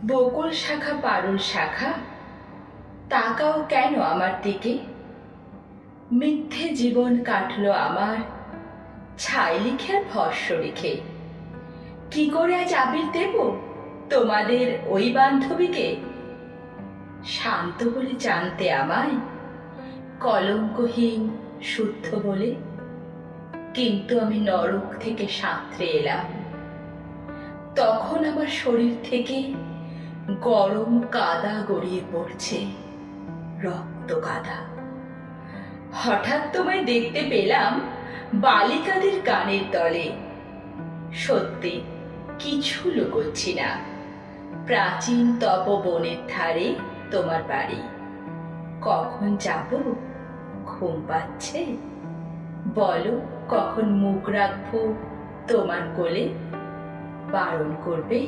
বকুল শাখা পারুল শাখা, তাকাও কেন আমার দিকে? মিথ্যে জীবন কাটলো আমার ছাই লিখে আর ভস্য লিখে। কি করে আজ আবির দেব তোমাদের ওই বান্ধবীকে? শান্ত বলে জানতে আমায়, কলঙ্কহীন শুদ্ধ বলে, কিন্তু আমি নরক থেকে সাঁতরে এলাম। তখন আমার শরীর থেকে গরম কাদা গড়িয়ে পড়ছে, রক্ত কাদা। হঠাৎ তোমায় দেখতে পেলাম বালিকাদের গানের দলে। সত্যি কিছু লুকোচ্ছি না, প্রাচীন তপবনের ধারে তোমার বাড়ি। কখন যাব? ঘুম পাচ্ছে? বলো কখন মুখ রাখবো তোমার কোলে? বারণ করবে?